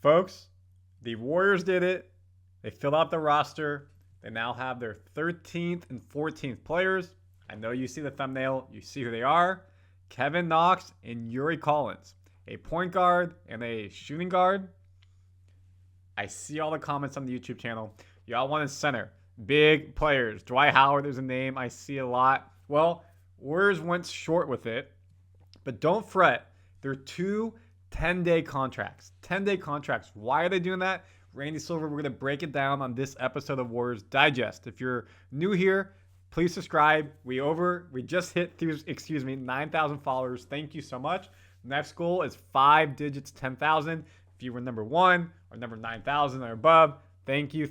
Folks, the Warriors did it. They filled out the roster. They now have their 13th and 14th players. I know you see the thumbnail. You see who they are. Kevin Knox and Yuri Collins, a point guard and a shooting guard. I see all the comments on the YouTube channel. Y'all want a center. Big players. Dwight Howard is a name I see a lot. Well, Warriors went short with it. But don't fret. They're two 10-day contracts. 10-day contracts. Why are they doing that? Randy Silver, we're going to break it down on this episode of Warriors Digest. If you're new here, please subscribe. We just hit 9,000 followers. Thank you so much. Next goal is 5 digits, 10,000. If you were number 1 or number 9,000 or above, thank you.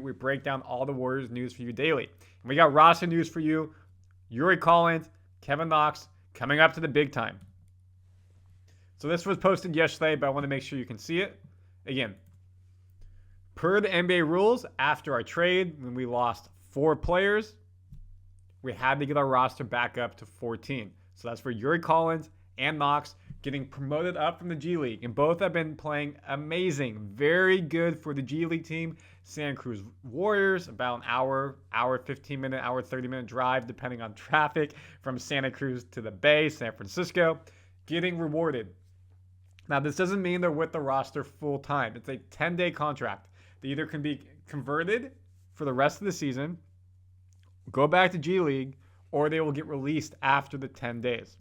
We break down all the Warriors news for you daily. And we got roster news for you. Yuri Collins, Kevin Knox, coming up to the big time. So this was posted yesterday, but I want to make sure you can see it. Again, per the NBA rules, after our trade, when we lost 4 players, we had to get our roster back up to 14. So that's for Yuri Collins and Knox getting promoted up from the G League. And both have been playing amazing. Very good for the G League team. Santa Cruz Warriors, about an hour 15-minute, hour 30-minute drive, depending on traffic, from Santa Cruz to the Bay, San Francisco, getting rewarded. Now, this doesn't mean they're with the roster full time. It's a 10-day contract. They either can be converted for the rest of the season, go back to G League, or they will get released after the 10 days.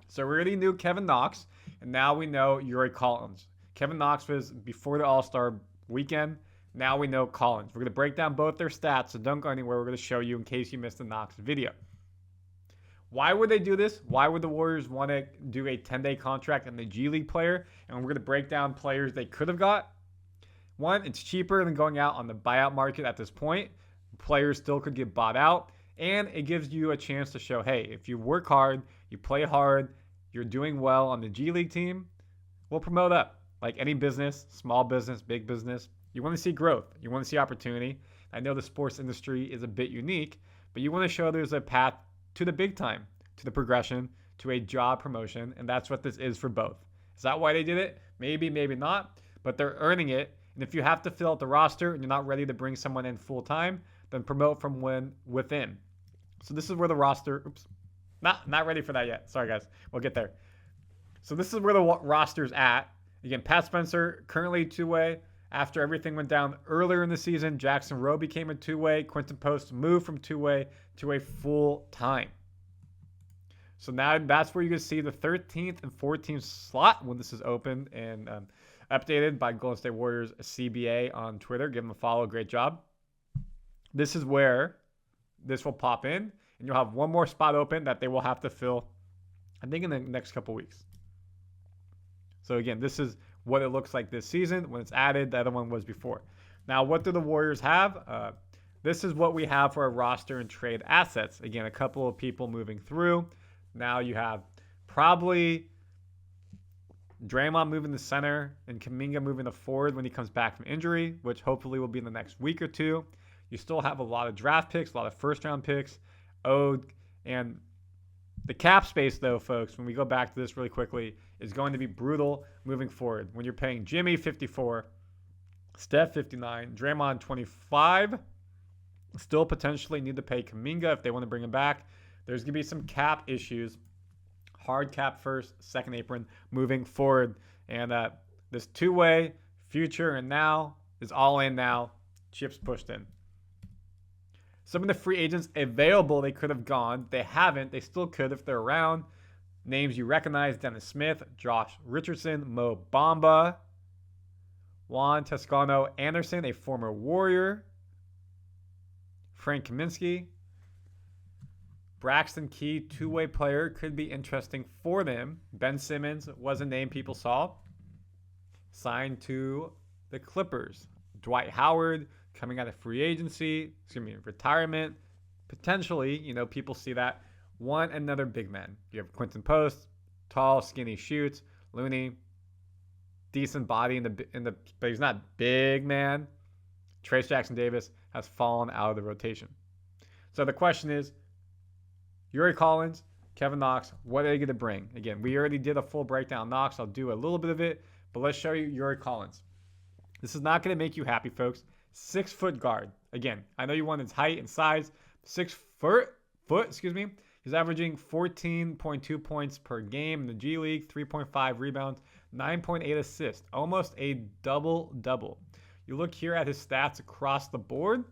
So we already knew Kevin Knox, and now we know Yuri Collins. Kevin Knox was before the All-Star weekend. Now we know Collins. We're going to break down both their stats, so don't go anywhere. We're going to show you in case you missed the Knox video. Why would they do this? Why would the Warriors want to do a 10-day contract on the G League player? And we're going to break down players they could have got. One, it's cheaper than going out on the buyout market at this point. Players still could get bought out. And it gives you a chance to show, hey, if you work hard, you play hard, you're doing well on the G League team, we'll promote up. Like any business, small business, big business, you want to see growth. You want to see opportunity. I know the sports industry is a bit unique, but you want to show there's a path to the big time, to the progression, to a job promotion, and that's what this is for both. Is that why they did it? Maybe, maybe not, but they're earning it. And if you have to fill out the roster and you're not ready to bring someone in full time, then promote from within. So this is where the roster, not ready for that yet. Sorry guys, we'll get there. So this is where the roster's at. Again, Pat Spenser, currently two-way. After everything went down earlier in the season, Jackson Rowe became a two-way. Quinten Post moved from two-way to a full-time. So now that's where you can see the 13th and 14th slot when this is opened and updated by Golden State Warriors CBA on Twitter. Give them a follow. Great job. This is where this will pop in, and you'll have one more spot open that they will have to fill, I think, in the next couple weeks. So again, this is what it looks like this season when it's added. The other one was before. Now, what do the Warriors have? This is what we have for our roster and trade assets. Again, a couple of people moving through. Now you have probably Draymond moving to center and Kuminga moving to forward when he comes back from injury, which hopefully will be in the next week or two. You still have a lot of draft picks, a lot of first-round picks. And the cap space, though, folks, when we go back to this really quickly, is going to be brutal moving forward. When you're paying Jimmy 54, Steph 59, Draymond 25, still potentially need to pay Kuminga if they want to bring him back. There's going to be some cap issues. Hard cap first, second apron, moving forward. And this two-way future and now is all in now. Chips pushed in. Some of the free agents available, they could have gone. They haven't. They still could if they're around. Names you recognize: Dennis Smith, Josh Richardson, Mo Bamba, Juan Toscano Anderson, a former Warrior, Frank Kaminsky, Braxton Key, two-way player, could be interesting for them. Ben Simmons was a name people saw. Signed to the Clippers. Dwight Howard, coming out of free agency, retirement. Potentially, people see that. Want another big man. You have Quinten Post, tall, skinny, shoots. Looney, decent body but he's not big man. Trayce Jackson-Davis has fallen out of the rotation. So the question is, Yuri Collins, Kevin Knox, what are they going to bring? Again, we already did a full breakdown on Knox. I'll do a little bit of it, But let's show you Yuri Collins. This is not going to make you happy, folks. 6-foot guard. Again, I know you want his height and size. 6 foot, He's averaging 14.2 points per game in the G League, 3.5 rebounds, 9.8 assists, almost a double-double. You look here at his stats across the board.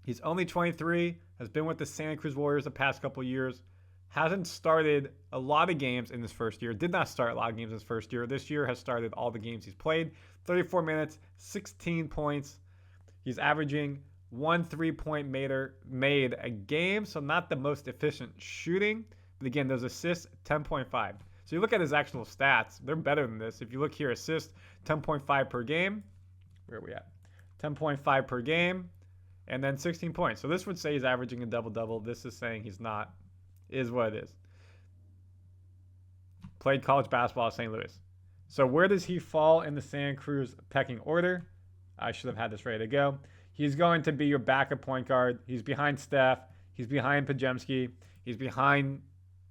He's only 23, has been with the Santa Cruz Warriors the past couple years, hasn't started a lot of games in his first year, did not start a lot of games in his first year. This year has started all the games he's played, 34 minutes, 16 points. He's averaging 1 3-point made a game, so not the most efficient shooting. But again, those assists, 10.5. So you look at his actual stats, they're better than this. If you look here, assists, 10.5 per game. Where are we at? 10.5 per game, and then 16 points. So this would say he's averaging a double-double. This is saying he's not. Is what it is. Played college basketball at St. Louis. So where does he fall in the Santa Cruz pecking order? I should have had this ready to go. He's going to be your backup point guard. He's behind Steph. He's behind Podziemski. He's behind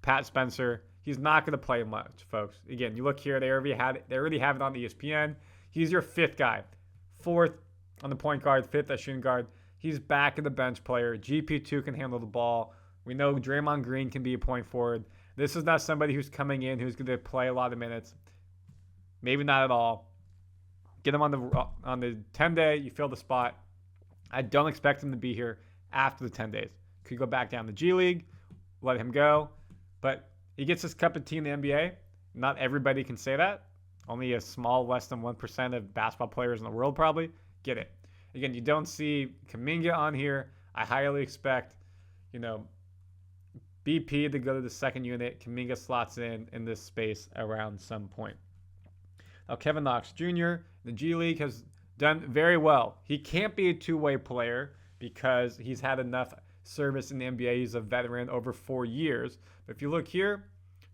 Pat Spenser. He's not going to play much, folks. Again, you look here. They already have it on ESPN. He's your 5th guy. 4th on the point guard. 5th as shooting guard. He's back in the bench player. GP2 can handle the ball. We know Draymond Green can be a point forward. This is not somebody who's coming in who's going to play a lot of minutes. Maybe not at all. Get him on the 10-day. You fill the spot. I don't expect him to be here after the 10 days. Could go back down to G League, let him go. But he gets his cup of tea in the NBA. Not everybody can say that. Only a small, less than 1% of basketball players in the world probably get it. Again, you don't see Kuminga on here. I highly expect, BP to go to the second unit. Kuminga slots in this space around some point. Now, Kevon Knox Jr., the G League, has done very well. He can't be a two-way player because he's had enough service in the NBA. He's a veteran over 4 years. But if you look here,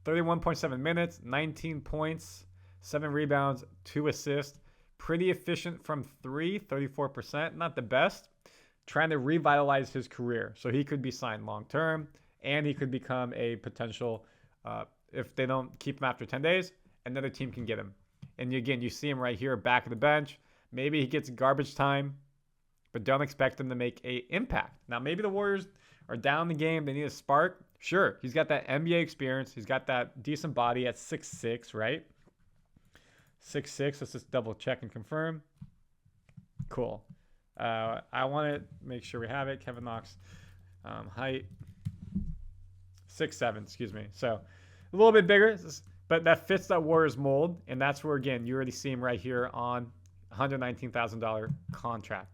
31.7 minutes, 19 points, 7 rebounds, 2 assists. Pretty efficient from 3, 34%. Not the best. Trying to revitalize his career. So he could be signed long-term, and he could become a potential, if they don't keep him after 10 days, another team can get him. And again, you see him right here, back of the bench. Maybe he gets garbage time, but don't expect him to make an impact. Now, maybe the Warriors are down the game. They need a spark. Sure, he's got that NBA experience. He's got that decent body at 6'6", right? 6'6". Let's just double check and confirm. Cool. I want to make sure we have it. Kevon Knox, height 6'7", excuse me. So a little bit bigger, but that fits that Warriors mold. And that's where, again, you already see him right here on $119,000 contract.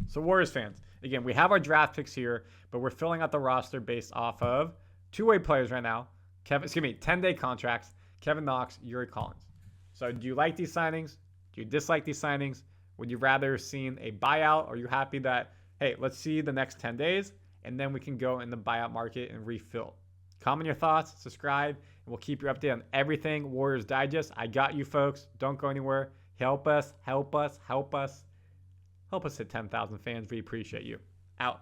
So Warriors fans, again, we have our draft picks here, but we're filling out the roster based off of two-way players right now. 10-day contracts, Kevon Knox, Yuri Collins. So do you like these signings? Do you dislike these signings? Would you rather seen a buyout? Or are you happy that, hey, let's see the next 10 days, and then we can go in the buyout market and refill? Comment your thoughts, subscribe, and we'll keep you updated on everything Warriors Digest. I got you, folks. Don't go anywhere. Help us hit 10,000 fans. We appreciate you. Out.